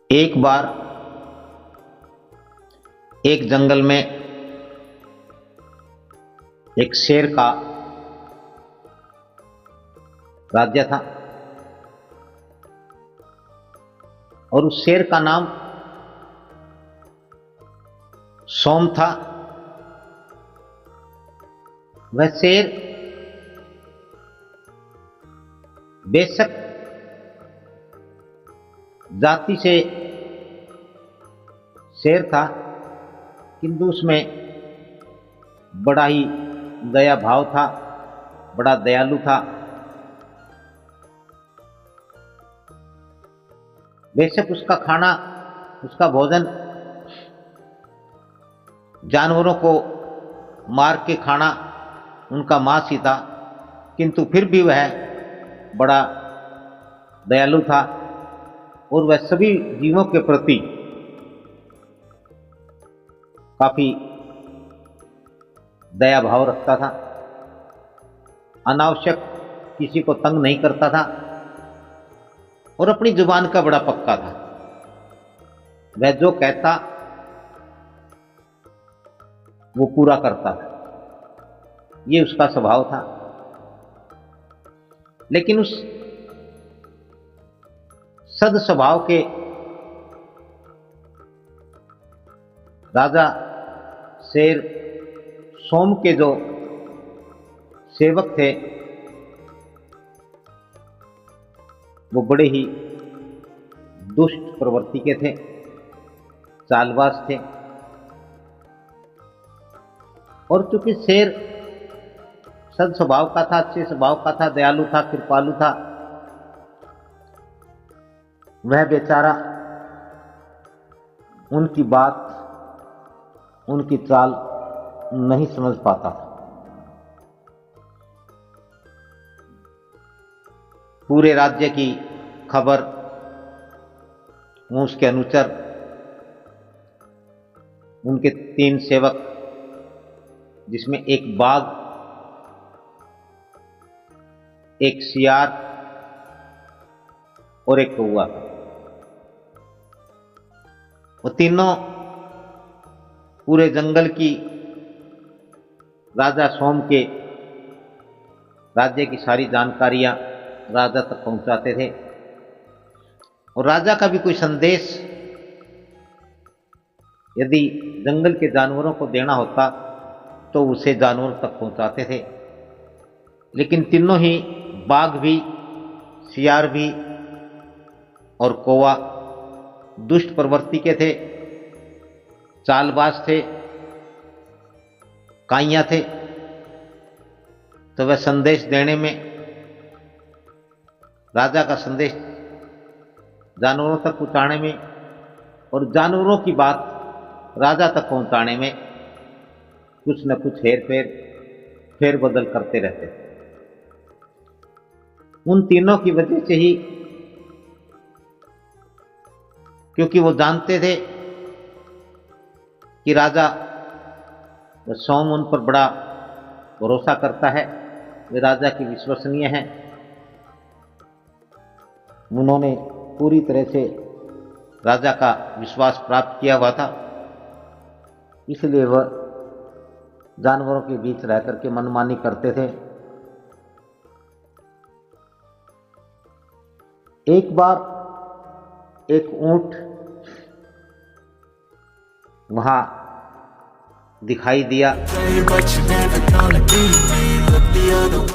एक बार एक जंगल में एक शेर का राज्य था और उस शेर का नाम सोम था। वह शेर बेशक जाति से शेर था, किंतु उसमें बड़ा ही दया भाव था, बड़ा दयालु था। बेशक उसका खाना, उसका भोजन जानवरों को मार के खाना उनका मांस ही था, किंतु फिर भी वह बड़ा दयालु था और वह सभी जीवों के प्रति काफी दया भाव रखता था। अनावश्यक किसी को तंग नहीं करता था और अपनी जुबान का बड़ा पक्का था। वह जो कहता वो पूरा करता था, ये उसका स्वभाव था। लेकिन उस सद स्वभाव के राजा शेर सोम के जो सेवक थे वो बड़े ही दुष्ट प्रवृत्ति के थे, चालबाज थे। और चूंकि शेर सद स्वभाव का था, अच्छे स्वभाव का था, दयालु था, कृपालु था, वह बेचारा उनकी बात, उनकी चाल नहीं समझ पाता था। पूरे राज्य की खबर उसके अनुचर, उनके 3 सेवक, जिसमें एक बाघ, एक सियार और एक कौवा, वो तीनों पूरे जंगल की राजा सोम के राज्य की सारी जानकारियां राजा तक पहुंचाते थे। और राजा का भी कोई संदेश यदि जंगल के जानवरों को देना होता तो उसे जानवरों तक पहुंचाते थे। लेकिन तीनों ही, बाघ भी, सियार भी और कौवा, दुष्ट प्रवृत्ति के थे, चालबाज थे, काइयां थे। तो वह संदेश देने में, राजा का संदेश जानवरों तक पहुंचाने में और जानवरों की बात राजा तक पहुंचाने में कुछ न कुछ फेर बदल करते रहते थे। उन तीनों की वजह से ही, क्योंकि वो जानते थे कि राजा सोम उन पर बड़ा भरोसा करता है, वे राजा की विश्वसनीय हैं, उन्होंने पूरी तरह से राजा का विश्वास प्राप्त किया हुआ था, इसलिए वह जानवरों के बीच रहकर के मनमानी करते थे। एक बार एक ऊंट वहां दिखाई दिया।